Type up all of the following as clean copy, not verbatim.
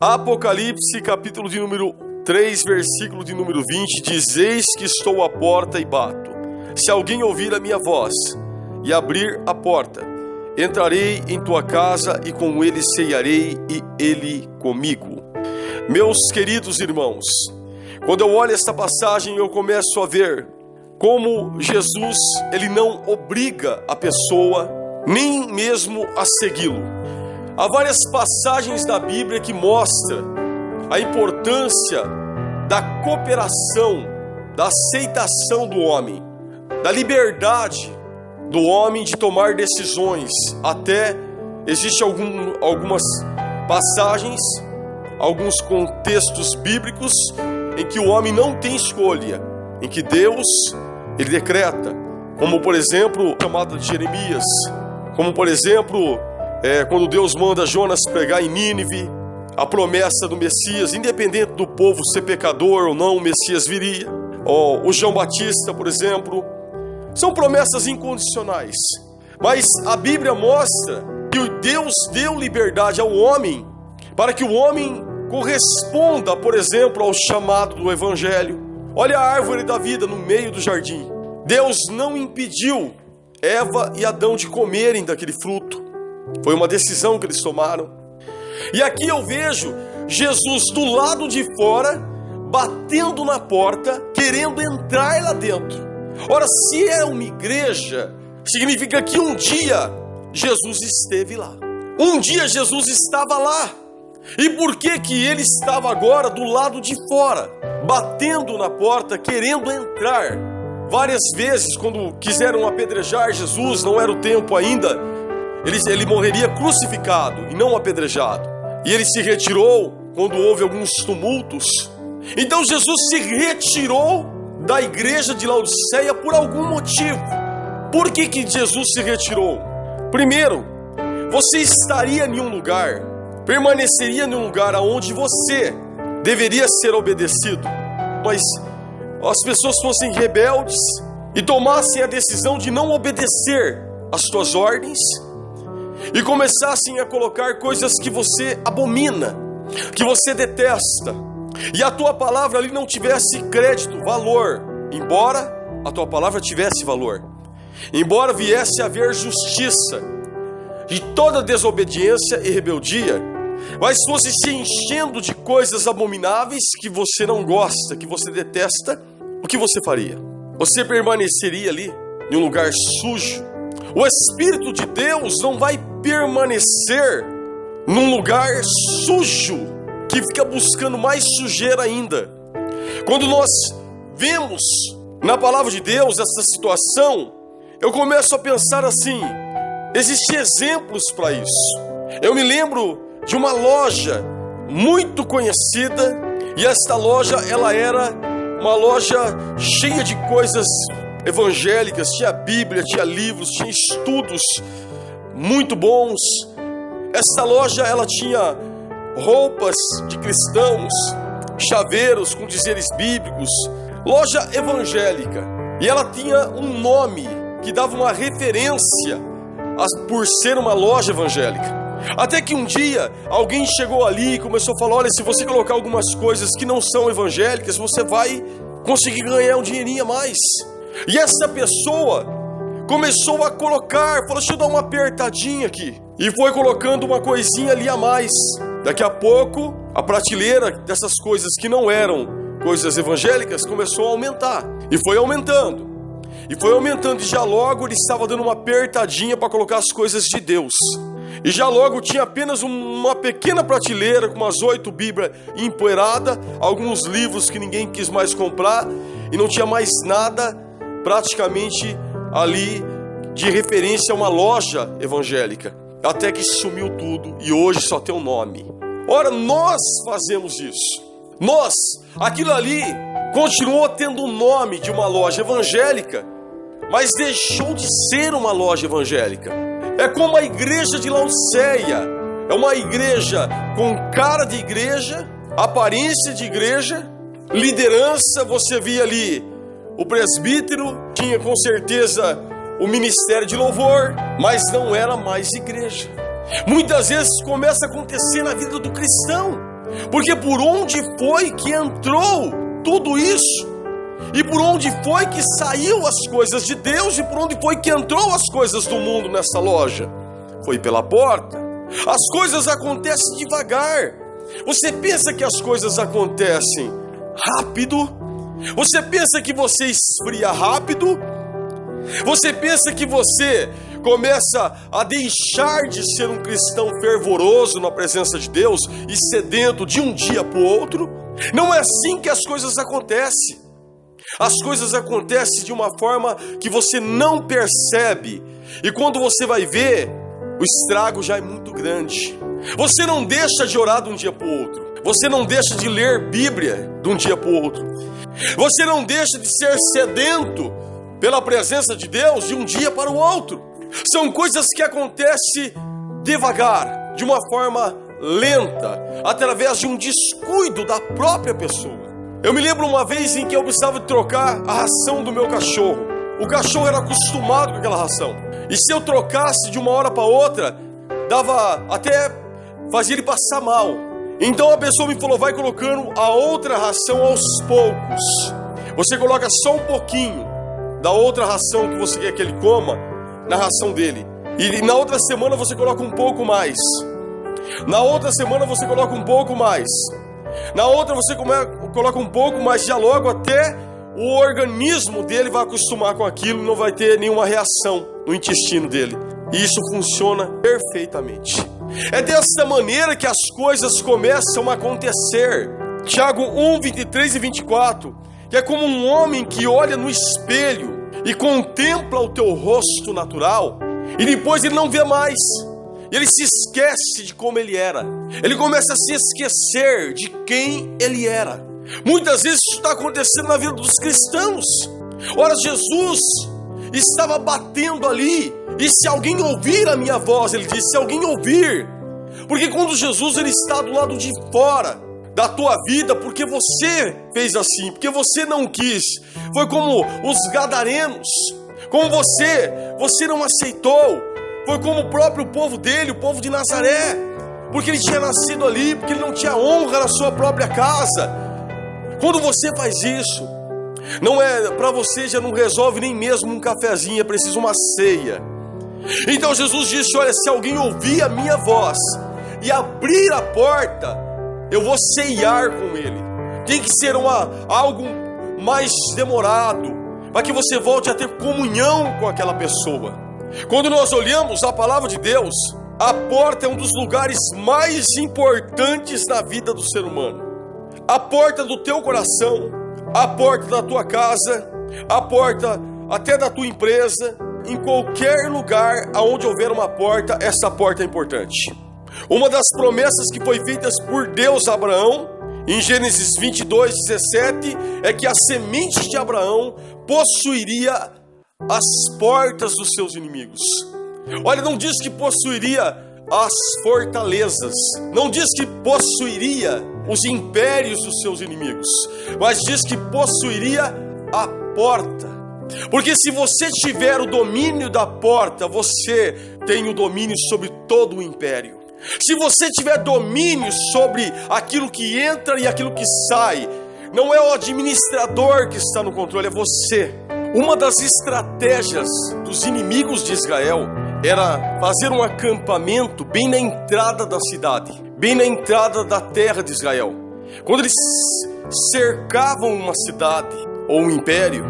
Apocalipse, capítulo de número 3, versículo de número 20, diz: Eis que estou à porta e bato. Se alguém ouvir a minha voz e abrir a porta, entrarei em tua casa e com ele ceiarei e ele comigo. Meus queridos irmãos, quando eu olho esta passagem, eu começo a ver como Jesus, ele não obriga a pessoa nem mesmo a segui-lo. Há várias passagens da Bíblia que mostram a importância da cooperação, da aceitação do homem, da liberdade do homem de tomar decisões. Até existem algumas passagens, alguns contextos bíblicos em que o homem não tem escolha, em que Deus, ele decreta, como por exemplo, a chamada de Jeremias, como por exemplo, quando Deus manda Jonas pregar em Nínive, a promessa do Messias, independente do povo ser pecador ou não, o Messias viria. O João Batista, por exemplo, são promessas incondicionais. Mas a Bíblia mostra que Deus deu liberdade ao homem para que o homem corresponda, por exemplo, ao chamado do Evangelho. Olha a árvore da vida no meio do jardim. Deus não impediu Eva e Adão de comerem daquele fruto. Foi uma decisão que eles tomaram. E aqui eu vejo Jesus do lado de fora, batendo na porta, querendo entrar lá dentro. Ora, se é uma igreja, significa que um dia Jesus esteve lá. Um dia Jesus estava lá. E por que que ele estava agora do lado de fora, batendo na porta, querendo entrar? Várias vezes, quando quiseram apedrejar Jesus, não era o tempo ainda, ele morreria crucificado e não apedrejado. E ele se retirou quando houve alguns tumultos. Então Jesus se retirou da igreja de Laodiceia por algum motivo. Por que que Jesus se retirou? Primeiro, você estaria em um lugar, permaneceria em um lugar onde você deveria ser obedecido, mas as pessoas fossem rebeldes e tomassem a decisão de não obedecer às suas ordens e começassem a colocar coisas que você abomina, que você detesta, e a tua palavra ali não tivesse crédito, valor, embora a tua palavra tivesse valor, embora viesse a haver justiça, de toda desobediência e rebeldia, mas fosse se enchendo de coisas abomináveis que você não gosta, que você detesta, o que você faria? Você permaneceria ali, em um lugar sujo? O Espírito de Deus não vai permanecer num lugar sujo, que fica buscando mais sujeira ainda. Quando nós vemos na palavra de Deus essa situação, eu começo a pensar assim, existem exemplos para isso. Eu me lembro de uma loja muito conhecida, e esta loja, ela era uma loja cheia de coisas evangélicas, tinha Bíblia, tinha livros, tinha estudos muito bons. Esta loja, ela tinha roupas de cristãos, chaveiros com dizeres bíblicos, loja evangélica, e ela tinha um nome que dava uma referência por ser uma loja evangélica. Até que um dia alguém chegou ali e começou a falar: olha, se você colocar algumas coisas que não são evangélicas, você vai conseguir ganhar um dinheirinho a mais. E essa pessoa começou a colocar, falou: deixa eu dar uma apertadinha aqui, e foi colocando uma coisinha ali a mais. Daqui a pouco a prateleira dessas coisas que não eram coisas evangélicas começou a aumentar, e foi aumentando, e já logo ele estava dando uma apertadinha para colocar as coisas de Deus. E já logo tinha apenas uma pequena prateleira com umas 8 Bíblias empoeiradas, alguns livros que ninguém quis mais comprar, e não tinha mais nada praticamente ali de referência a uma loja evangélica. Até que sumiu tudo e hoje só tem um nome. Ora, nós fazemos isso. Aquilo ali continuou tendo o nome de uma loja evangélica, mas deixou de ser uma loja evangélica. É como a igreja de Laodiceia. É uma igreja com cara de igreja, aparência de igreja, liderança. Você via ali o presbítero, tinha com certeza o ministério de louvor, mas não era mais igreja. Muitas vezes começa a acontecer na vida do cristão. Porque por onde foi que entrou tudo isso? E por onde foi que saiu as coisas de Deus? E por onde foi que entrou as coisas do mundo nessa loja? Foi pela porta. As coisas acontecem devagar. Você pensa que as coisas acontecem rápido? Você pensa que você esfria rápido? Você pensa que você começa a deixar de ser um cristão fervoroso na presença de Deus e sedento de um dia para o outro? Não é assim que as coisas acontecem. As coisas acontecem de uma forma que você não percebe. E quando você vai ver, o estrago já é muito grande. Você não deixa de orar de um dia para o outro. Você não deixa de ler Bíblia de um dia para o outro. Você não deixa de ser sedento pela presença de Deus de um dia para o outro. São coisas que acontecem devagar, de uma forma lenta, através de um descuido da própria pessoa. Eu me lembro uma vez em que eu precisava trocar a ração do meu cachorro. O cachorro era acostumado com aquela ração. E se eu trocasse de uma hora para outra, fazia ele passar mal. Então a pessoa me falou, vai colocando a outra ração aos poucos. Você coloca só um pouquinho da outra ração que você quer que ele coma na ração dele. E na outra semana você coloca um pouco mais. Na outra semana você coloca um pouco mais. Na outra você coloca um pouco mais, já logo até o organismo dele vai acostumar com aquilo, não vai ter nenhuma reação no intestino dele. E isso funciona perfeitamente. É dessa maneira que as coisas começam a acontecer. Tiago 1, 23 e 24, que é como um homem que olha no espelho e contempla o teu rosto natural, e depois ele não vê mais. Ele se esquece de como ele era. Ele começa a se esquecer de quem ele era. Muitas vezes isso está acontecendo na vida dos cristãos. Ora, Jesus estava batendo ali. E se alguém ouvir a minha voz, ele disse, se alguém ouvir. Porque quando Jesus ele está do lado de fora da tua vida, porque você fez assim, porque você não quis. Foi como os gadarenos. Como você não aceitou. Foi como o próprio povo dele, o povo de Nazaré, porque ele tinha nascido ali, porque ele não tinha honra na sua própria casa. Quando você faz isso, não é para você, já não resolve nem mesmo um cafezinho, é preciso uma ceia. Então Jesus disse, olha, se alguém ouvir a minha voz e abrir a porta, eu vou ceiar com ele. Tem que ser algo mais demorado, para que você volte a ter comunhão com aquela pessoa. Quando nós olhamos a palavra de Deus, a porta é um dos lugares mais importantes na vida do ser humano. A porta do teu coração, a porta da tua casa, a porta até da tua empresa, em qualquer lugar onde houver uma porta, essa porta é importante. Uma das promessas que foi feitas por Deus a Abraão, em Gênesis 22, 17, é que a semente de Abraão possuiria as portas dos seus inimigos. Olha, não diz que possuiria as fortalezas, não diz que possuiria os impérios dos seus inimigos, mas diz que possuiria a porta. Porque se você tiver o domínio da porta, você tem o domínio sobre todo o império. Se você tiver domínio sobre aquilo que entra e aquilo que sai, não é o administrador que está no controle, é você. Uma das estratégias dos inimigos de Israel era fazer um acampamento bem na entrada da cidade, bem na entrada da terra de Israel. Quando eles cercavam uma cidade ou um império,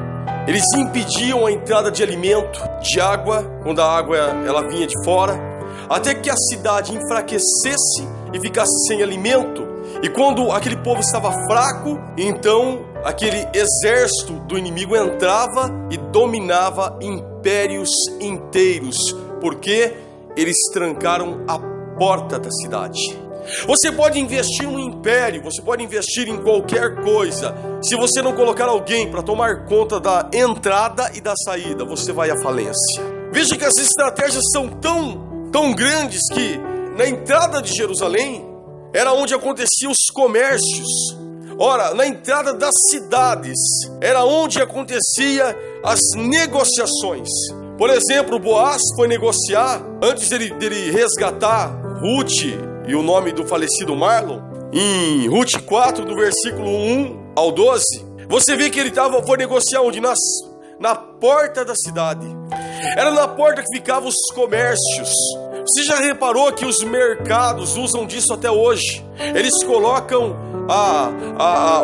eles impediam a entrada de alimento, de água, quando a água ela vinha de fora, até que a cidade enfraquecesse e ficasse sem alimento. E quando aquele povo estava fraco, então aquele exército do inimigo entrava e dominava impérios inteiros, porque eles trancaram a porta da cidade. Você pode investir no império, você pode investir em qualquer coisa. Se você não colocar alguém para tomar conta da entrada e da saída, você vai à falência. Veja que as estratégias são tão grandes que na entrada de Jerusalém era onde aconteciam os comércios. Ora, na entrada das cidades era onde acontecia as negociações. Por exemplo, Boaz foi negociar, antes dele resgatar Ruth e o nome do falecido Marlon. em Ruth 4, do versículo 1 ao 12, você vê que ele foi negociar onde? Na porta da cidade. Era na porta que ficavam os comércios. Você já reparou que os mercados usam disso até hoje? Eles colocam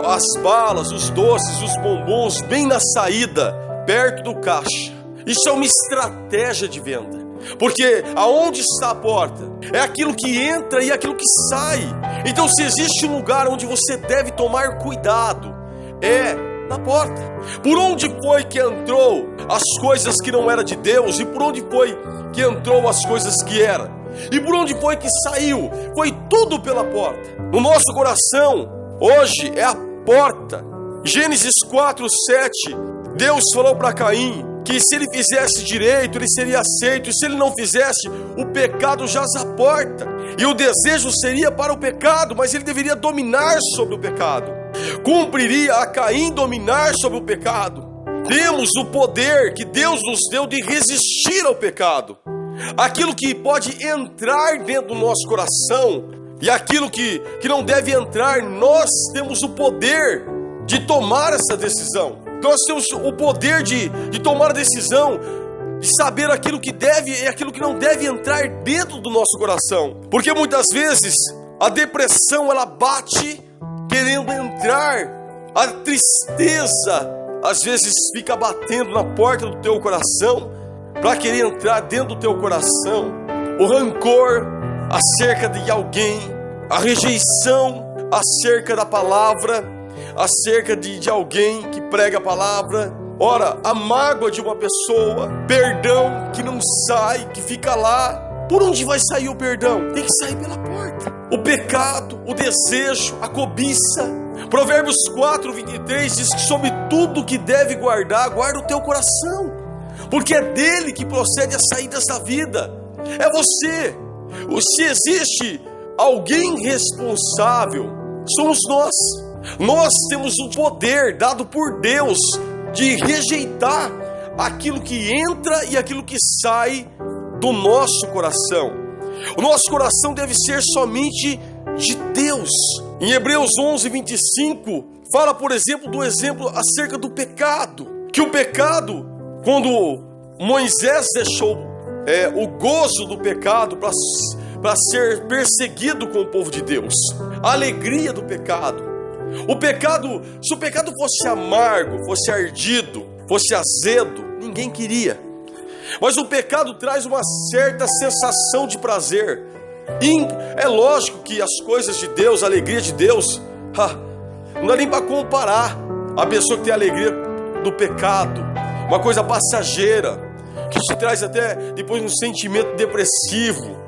as balas, os doces, os bombons bem na saída, perto do caixa. Isso é uma estratégia de venda. Porque aonde está a porta? É aquilo que entra e aquilo que sai. Então, se existe um lugar onde você deve tomar cuidado, é na porta. Por onde foi que entrou as coisas que não eram de Deus? E por onde foi que entrou as coisas que eram? E por onde foi que saiu? Foi tudo pela porta. No nosso coração, hoje, é a porta. Gênesis 4, 7, Deus falou para Caim que se ele fizesse direito, ele seria aceito, e se ele não fizesse, o pecado jaz à porta, e o desejo seria para o pecado, mas ele deveria dominar sobre o pecado. Cumpriria a Caim dominar sobre o pecado. Temos o poder que Deus nos deu de resistir ao pecado. Aquilo que pode entrar dentro do nosso coração e aquilo que não deve entrar, nós temos o poder de tomar essa decisão. Nós temos o poder de tomar a decisão, de saber aquilo que deve e aquilo que não deve entrar dentro do nosso coração. Porque muitas vezes a depressão ela bate querendo entrar, a tristeza às vezes fica batendo na porta do teu coração para querer entrar dentro do teu coração. O rancor acerca de alguém, a rejeição acerca da palavra, acerca de alguém que prega a palavra. Ora, a mágoa de uma pessoa, perdão que não sai, que fica lá. Por onde vai sair o perdão? Tem que sair pela porta. O pecado, o desejo, a cobiça. Provérbios 4, 23 diz que sobre tudo que deve guardar, guarda o teu coração, porque é dele que procede as saídas da vida. É você. Se existe alguém responsável, somos nós. Nós temos o poder dado por Deus de rejeitar aquilo que entra e aquilo que sai do nosso coração. O nosso coração deve ser somente de Deus. Em Hebreus 11, 25, fala, por exemplo, do exemplo acerca do pecado. Que o pecado, quando Moisés deixou o gozo do pecado para ser perseguido com o povo de Deus, a alegria do pecado. O pecado, se o pecado fosse amargo, fosse ardido, fosse azedo, ninguém queria. Mas o pecado traz uma certa sensação de prazer. E é lógico que as coisas de Deus, a alegria de Deus, não dá nem para comparar. A pessoa que tem a alegria do pecado, uma coisa passageira, que te traz até depois um sentimento depressivo.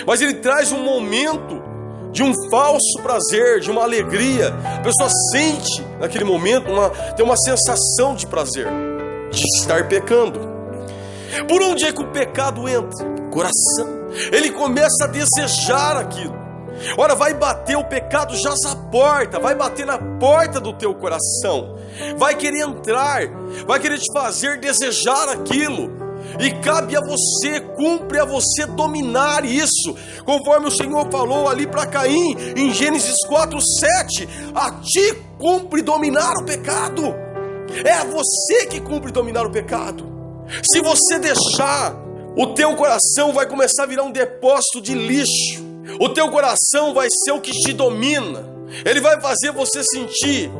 Mas ele traz um momento de um falso prazer, de uma alegria. A pessoa sente naquele momento, tem uma sensação de prazer, de estar pecando. Por onde é que o pecado entra? Coração. Ele começa a desejar aquilo. Ora, vai bater, o pecado jaz à porta, vai bater na porta do teu coração, vai querer entrar, vai querer te fazer desejar aquilo. E cabe a você, cumpre a você dominar isso, conforme o Senhor falou ali para Caim, em Gênesis 4, 7, a ti cumpre dominar o pecado. É a você que cumpre dominar o pecado. Se você deixar, o teu coração vai começar a virar um depósito de lixo. O teu coração vai ser o que te domina. Ele vai fazer você sentir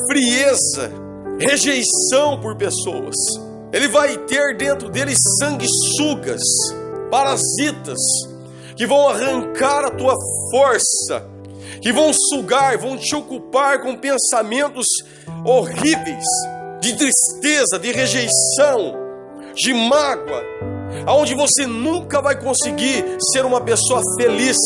frieza, rejeição por pessoas. Ele vai ter dentro dele sanguessugas, parasitas, que vão arrancar a tua força, que vão sugar, vão te ocupar com pensamentos horríveis, de tristeza, de rejeição, de mágoa, aonde você nunca vai conseguir ser uma pessoa feliz,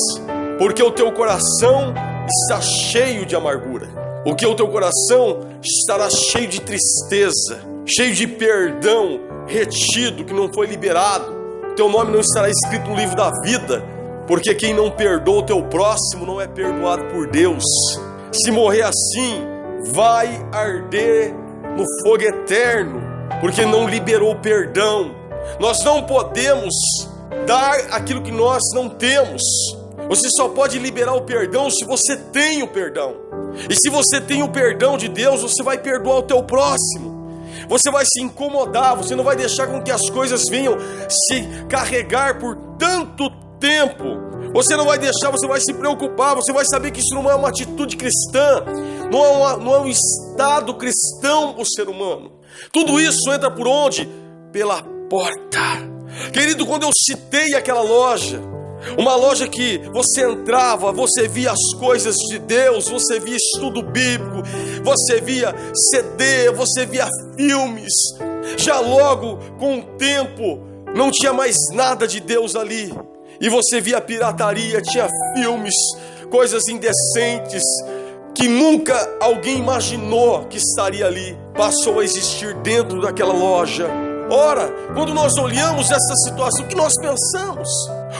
porque o teu coração está cheio de amargura, porque o teu coração estará cheio de tristeza, cheio de perdão retido, que não foi liberado. Teu nome não estará escrito no livro da vida, porque quem não perdoa o teu próximo não é perdoado por Deus. Se morrer assim, vai arder no fogo eterno, porque não liberou o perdão. Nós não podemos dar aquilo que nós não temos. Você só pode liberar o perdão se você tem o perdão. E se você tem o perdão de Deus, você vai perdoar o teu próximo. Você vai se incomodar, você não vai deixar com que as coisas venham se carregar por tanto tempo. Você não vai deixar, você vai se preocupar, você vai saber que isso não é uma atitude cristã, não é um estado cristão para o ser humano. Tudo isso entra por onde? Pela porta. Querido, quando eu citei aquela loja, uma loja que você entrava, você via as coisas de Deus, você via estudo bíblico, você via CD, você via filmes. Já logo com o tempo não tinha mais nada de Deus ali. E você via pirataria, tinha filmes, coisas indecentes que nunca alguém imaginou que estaria ali. Passou a existir dentro daquela loja. Ora, quando nós olhamos essa situação, o que nós pensamos?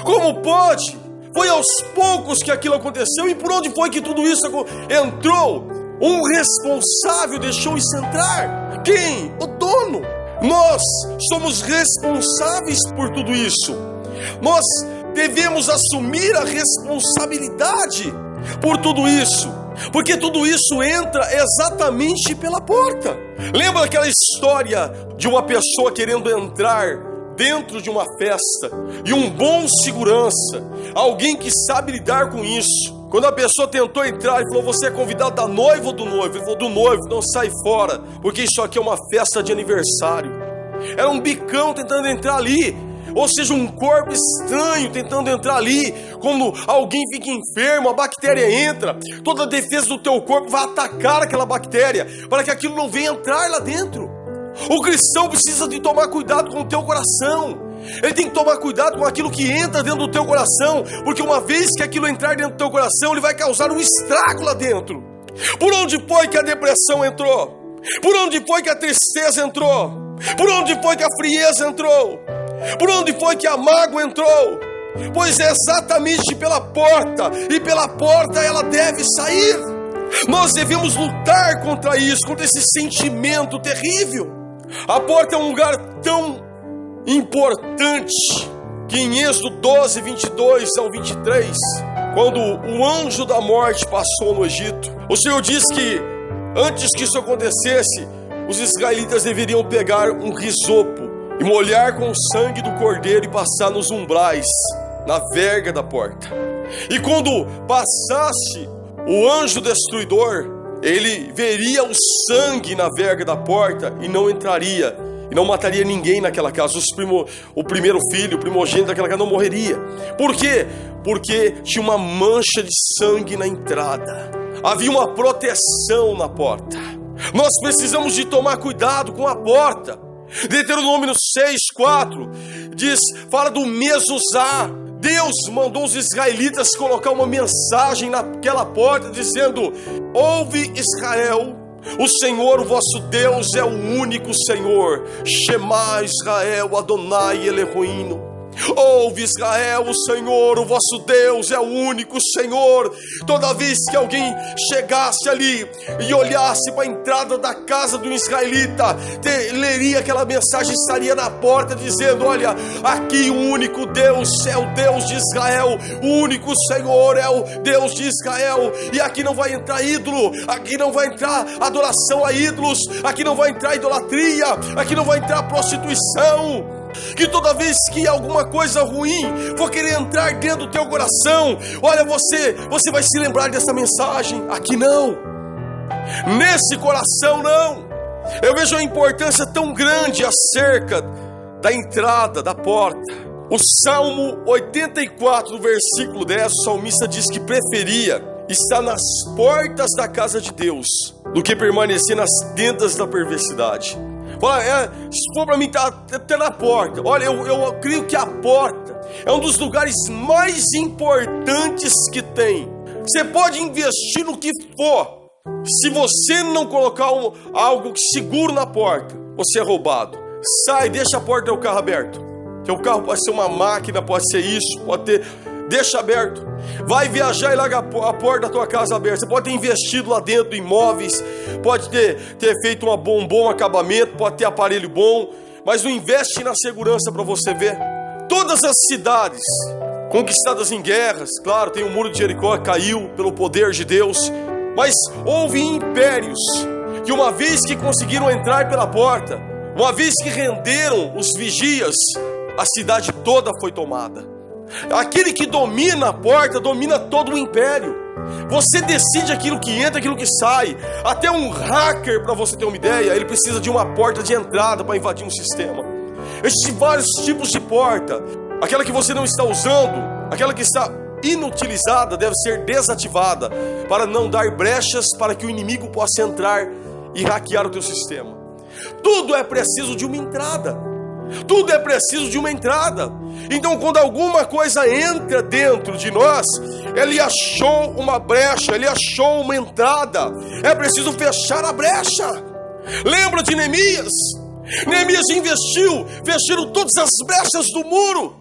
Como pode? Foi aos poucos que aquilo aconteceu. E por onde foi que tudo isso entrou? Um responsável deixou isso entrar. Quem? O dono. Nós somos responsáveis por tudo isso. Nós devemos assumir a responsabilidade por tudo isso, porque tudo isso entra exatamente pela porta. Lembra aquela história de uma pessoa querendo entrar dentro de uma festa e um bom segurança, alguém que sabe lidar com isso? Quando a pessoa tentou entrar, ele falou: você é convidado da noiva ou do noivo? Ele falou: do noivo. Não, sai fora, porque isso aqui é uma festa de aniversário. Era um bicão tentando entrar ali. Ou seja, um corpo estranho tentando entrar ali. Quando alguém fica enfermo, a bactéria entra, toda a defesa do teu corpo vai atacar aquela bactéria, para que aquilo não venha entrar lá dentro. O cristão precisa de tomar cuidado com o teu coração. Ele tem que tomar cuidado com aquilo que entra dentro do teu coração, porque uma vez que aquilo entrar dentro do teu coração, ele vai causar um estrago lá dentro. Por onde foi que a depressão entrou? Por onde foi que a tristeza entrou? Por onde foi que a frieza entrou? Por onde foi que a mágoa entrou? Pois é exatamente pela porta, e pela porta ela deve sair. Nós devemos lutar contra isso, contra esse sentimento terrível. A porta é um lugar tão importante que em Êxodo 12, 22 ao 23, quando o anjo da morte passou no Egito, o Senhor diz que antes que isso acontecesse, os israelitas deveriam pegar um risopo e molhar com o sangue do cordeiro e passar nos umbrais, na verga da porta. E quando passasse o anjo destruidor, ele veria o sangue na verga da porta e não entraria, e não mataria ninguém naquela casa. O primeiro filho, o primogênito daquela casa não morreria. Por quê? Porque tinha uma mancha de sangue na entrada. Havia uma proteção na porta. Nós precisamos de tomar cuidado com a porta. Deuteronômio 6:4 fala do Mezuzá. Deus mandou os israelitas colocar uma mensagem naquela porta dizendo: ouve Israel, o Senhor, o vosso Deus, é o único Senhor. Shema Israel, Adonai Eloheinu. Ouve Israel, o Senhor, o vosso Deus, é o único Senhor. Toda vez que alguém chegasse ali e olhasse para a entrada da casa do israelita, leria aquela mensagem, estaria na porta dizendo: olha, aqui o único Deus é o Deus de Israel, o único Senhor é o Deus de Israel. E aqui não vai entrar ídolo, aqui não vai entrar adoração a ídolos, aqui não vai entrar idolatria, aqui não vai entrar prostituição. Que toda vez que alguma coisa ruim for querer entrar dentro do teu coração, olha, você vai se lembrar dessa mensagem. Aqui não, nesse coração não. Eu vejo a importância tão grande acerca da entrada, da porta. O Salmo 84, no versículo 10, o salmista diz que preferia estar nas portas da casa de Deus do que permanecer nas tendas da perversidade. Olha, se for para mim, tá até na porta. Olha, eu creio que a porta é um dos lugares mais importantes que tem. Você pode investir no que for. Se você não colocar algo seguro na porta, você é roubado. Sai, deixa a porta do teu carro aberto. Teu carro pode ser uma máquina, pode ser isso, pode ter... Deixa aberto. Vai viajar e larga a porta da tua casa aberta. Você pode ter investido lá dentro em imóveis, pode ter feito um bom acabamento, pode ter aparelho bom, mas não investe na segurança para você ver. Todas as cidades conquistadas em guerras. Claro, tem o muro de Jericó que caiu pelo poder de Deus. Mas houve impérios que, uma vez que conseguiram entrar pela porta, uma vez que renderam os vigias, a cidade toda foi tomada. Aquele que domina a porta, domina todo o império. Você decide aquilo que entra, aquilo que sai. Até um hacker, para você ter uma ideia, ele precisa de uma porta de entrada para invadir um sistema. Existem vários tipos de porta. Aquela que você não está usando, aquela que está inutilizada, deve ser desativada, para não dar brechas para que o inimigo possa entrar e hackear o teu sistema. Tudo é preciso de uma entrada. Tudo é preciso de uma entrada. Então, quando alguma coisa entra dentro de nós, ele achou uma brecha, ele achou uma entrada. É preciso fechar a brecha. Lembra de Neemias? Neemias investiu, fecharam todas as brechas do muro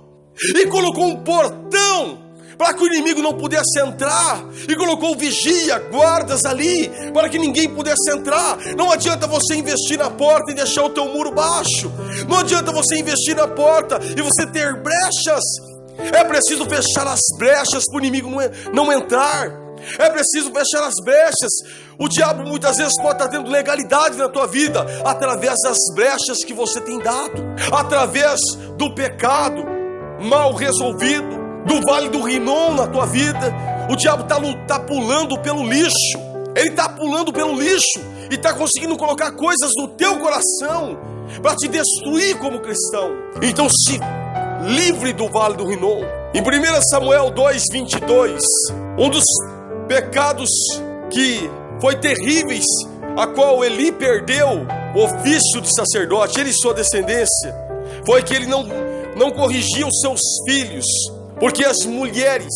e colocou um portão para que o inimigo não pudesse entrar, e colocou vigia, guardas ali, para que ninguém pudesse entrar. Não adianta você investir na porta e deixar o teu muro baixo. Não adianta você investir na porta e você ter brechas. É preciso fechar as brechas para o inimigo não entrar. É preciso fechar as brechas. O diabo muitas vezes pode estar tendo legalidade na tua vida através das brechas que você tem dado, através do pecado mal resolvido, do vale do Rinom na tua vida. O diabo está pulando pelo lixo. Ele está pulando pelo lixo e está conseguindo colocar coisas no teu coração para te destruir como cristão. Então se livre do vale do Rinom. Em 1 Samuel 2:22, um dos pecados que foi terríveis, a qual Eli perdeu o ofício de sacerdote, ele e sua descendência, foi que ele não corrigia os seus filhos, porque as mulheres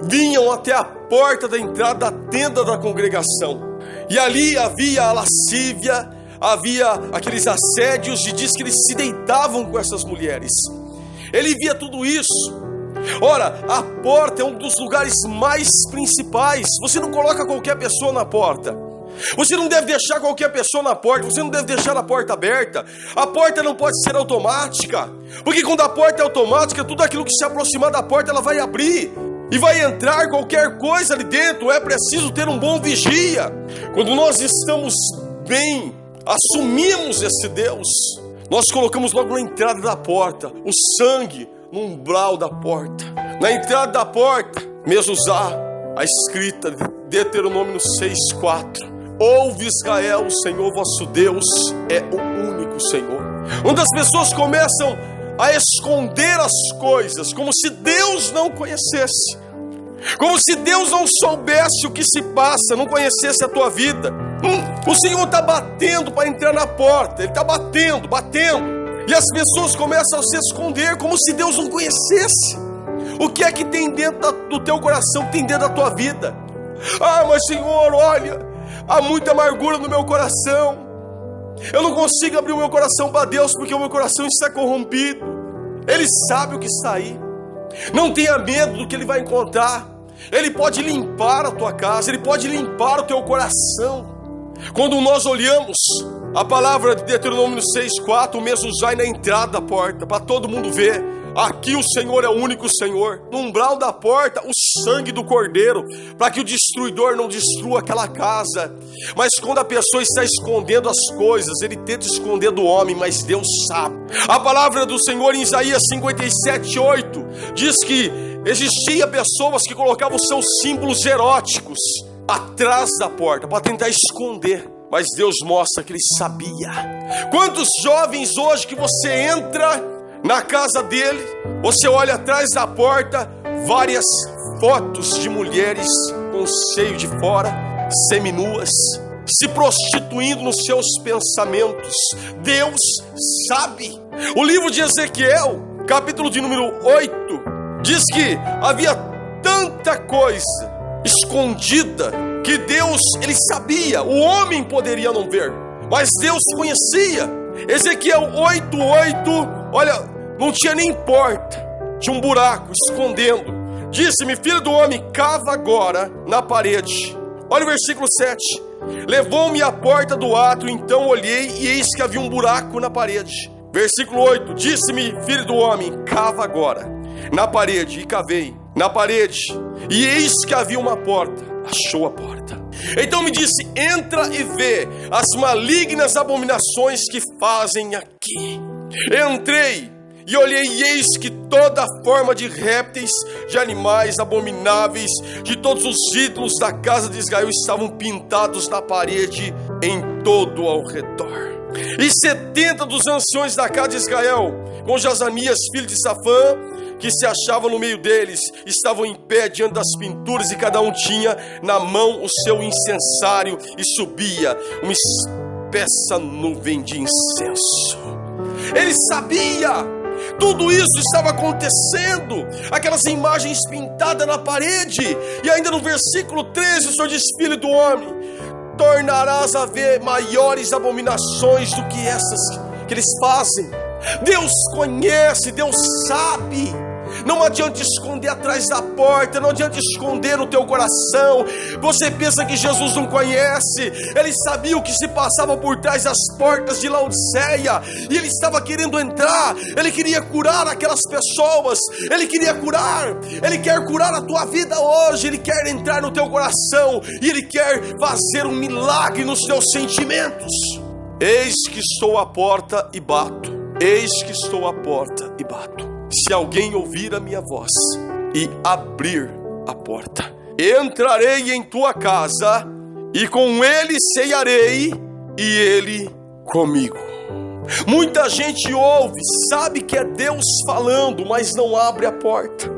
vinham até a porta da entrada da tenda da congregação, e ali havia a lascívia, havia aqueles assédios, e diz que eles se deitavam com essas mulheres. Ele via tudo isso. Ora, a porta é um dos lugares mais principais. Você não coloca qualquer pessoa na porta. Você não deve deixar qualquer pessoa na porta. Você não deve deixar a porta aberta. A porta não pode ser automática, porque quando a porta é automática, tudo aquilo que se aproximar da porta, ela vai abrir e vai entrar qualquer coisa ali dentro. É preciso ter um bom vigia. Quando nós estamos bem, assumimos esse Deus, nós colocamos logo na entrada da porta o sangue, no umbral da porta. Na entrada da porta, Mezuzá, a escrita de Deuteronômio 6:4. Ouve Israel, o Senhor vosso Deus é o único Senhor. Onde as pessoas começam a esconder as coisas, como se Deus não conhecesse, como se Deus não soubesse o que se passa, não conhecesse a tua vida. O Senhor está batendo para entrar na porta. Ele está batendo, e as pessoas começam a se esconder, como se Deus não conhecesse. O que é que tem dentro do teu coração, que tem dentro da tua vida? Ah, mas Senhor, olha, há muita amargura no meu coração. Eu não consigo abrir o meu coração para Deus, porque o meu coração está corrompido. Ele sabe o que está aí. Não tenha medo do que Ele vai encontrar. Ele pode limpar a tua casa, Ele pode limpar o teu coração. Quando nós olhamos a palavra de Deuteronômio 6:4, o Mezuzá na entrada da porta, para todo mundo ver, aqui o Senhor é o único Senhor. No umbral da porta, o sangue do Cordeiro, para que o destruidor não destrua aquela casa. Mas quando a pessoa está escondendo as coisas, ele tenta esconder do homem, mas Deus sabe. A palavra do Senhor em Isaías 57:8 diz que existia pessoas que colocavam seus símbolos eróticos atrás da porta, para tentar esconder. Mas Deus mostra que Ele sabia. Quantos jovens hoje que você entra na casa dele, você olha atrás da porta, várias fotos de mulheres com o seio de fora, seminuas, se prostituindo nos seus pensamentos. Deus sabe. O livro de Ezequiel, capítulo de número 8, diz que havia tanta coisa escondida que Deus, Ele sabia. O homem poderia não ver, mas Deus conhecia. Ezequiel 8:8, olha, não tinha nem porta, tinha um buraco escondendo. Disse-me: filho do homem, cava agora na parede. Olha o versículo 7. Levou-me à porta do átrio, então olhei e eis que havia um buraco na parede. Versículo 8, disse-me: filho do homem, cava agora. na parede e cavei na parede, e eis que havia uma porta. Achou a porta. Então me disse: entra e vê as malignas abominações que fazem aqui. Entrei e olhei, e eis que toda forma de répteis, de animais abomináveis, de todos os ídolos da casa de Israel estavam pintados na parede em todo ao redor. E 70 dos anciões da casa de Israel, com Jazanias, filho de Safã, que se achava no meio deles, estavam em pé diante das pinturas, e cada um tinha na mão o seu incensário, e subia uma espessa nuvem de incenso. Ele sabia, tudo isso estava acontecendo, aquelas imagens pintadas na parede. E ainda no versículo 13 o Senhor diz: filho do homem, tornarás a ver maiores abominações do que essas que eles fazem. Deus conhece, Deus sabe. Não adianta esconder atrás da porta, não adianta esconder no teu coração. Você pensa que Jesus não conhece? Ele sabia o que se passava por trás das portas de Laodiceia, e Ele estava querendo entrar. Ele queria curar aquelas pessoas, Ele queria curar. Ele quer curar a tua vida hoje. Ele quer entrar no teu coração, e Ele quer fazer um milagre nos teus sentimentos. Eis que estou à porta e bato. Eis que estou à porta e bato. Se alguém ouvir a minha voz e abrir a porta, entrarei em tua casa, e com ele cearei, e ele comigo. Muita gente ouve, sabe que é Deus falando, mas não abre a porta,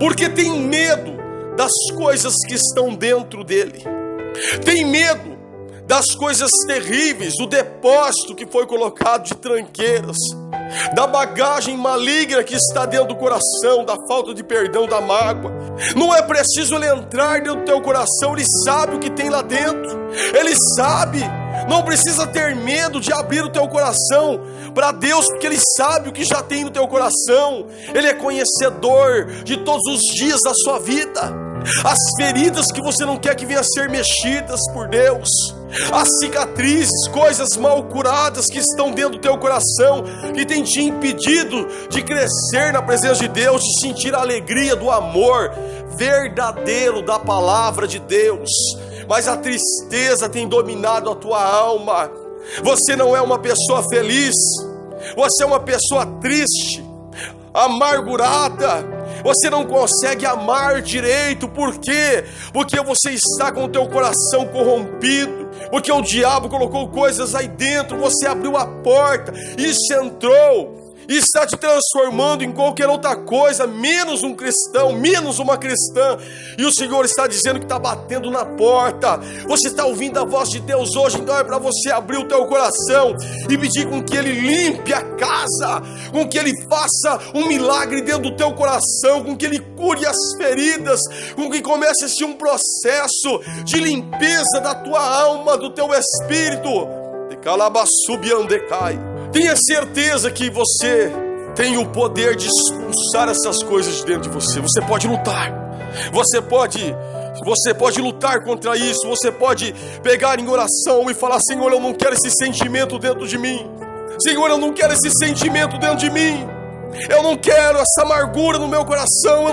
porque tem medo das coisas que estão dentro dele, tem medo das coisas terríveis, do depósito que foi colocado de tranqueiras, da bagagem maligna que está dentro do coração, da falta de perdão, da mágoa. Não é preciso ele entrar dentro do teu coração, ele sabe o que tem lá dentro, ele sabe. Não precisa ter medo de abrir o teu coração para Deus, porque ele sabe o que já tem no teu coração. Ele é conhecedor de todos os dias da sua vida. As feridas que você não quer que venham a ser mexidas por Deus, as cicatrizes, coisas mal curadas que estão dentro do teu coração, que tem te impedido de crescer na presença de Deus, de sentir a alegria do amor verdadeiro da palavra de Deus. Mas a tristeza tem dominado a tua alma. Você não é uma pessoa feliz, você é uma pessoa triste, amargurada. Você não consegue amar direito. Por quê? Porque você está com o teu coração corrompido, porque o diabo colocou coisas aí dentro. Você abriu a porta, isso entrou e está te transformando em qualquer outra coisa, menos um cristão, menos uma cristã. E o Senhor está dizendo que está batendo na porta. Você está ouvindo a voz de Deus hoje, então é para você abrir o teu coração e pedir com que Ele limpe a casa, com que Ele faça um milagre dentro do teu coração, com que Ele cure as feridas, com que comece um processo de limpeza da tua alma, do teu espírito. De calabassubiandecai. Tenha certeza que você tem o poder de expulsar essas coisas de dentro de você. Você pode lutar. Você pode lutar contra isso. Você pode pegar em oração e falar: Senhor, eu não quero esse sentimento dentro de mim. Senhor, eu não quero esse sentimento dentro de mim. Eu não quero essa amargura no meu coração.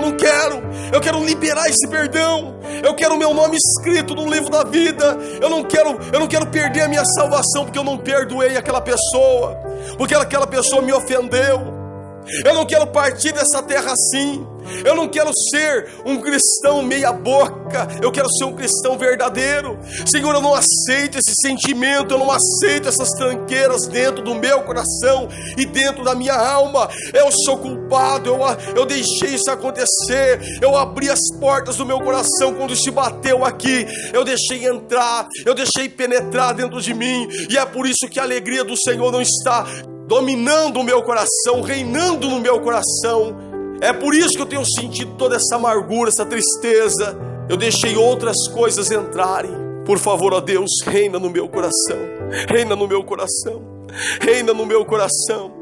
Eu quero liberar esse perdão. Eu quero o meu nome escrito no livro da vida. Eu não quero perder a minha salvação, porque eu não perdoei aquela pessoa, porque aquela pessoa me ofendeu. Eu não quero partir dessa terra assim. Eu não quero ser um cristão meia boca. Eu quero ser um cristão verdadeiro. Senhor, eu não aceito esse sentimento. Eu não aceito essas tranqueiras dentro do meu coração e dentro da minha alma. Eu sou culpado. Eu deixei isso acontecer. Eu abri as portas do meu coração quando se bateu aqui. Eu deixei entrar. Eu deixei penetrar dentro de mim. E é por isso que a alegria do Senhor não está dominando o meu coração, reinando no meu coração. É por isso que eu tenho sentido toda essa amargura, essa tristeza. Eu deixei outras coisas entrarem. Por favor, ó Deus, reina no meu coração. Reina no meu coração. Reina no meu coração.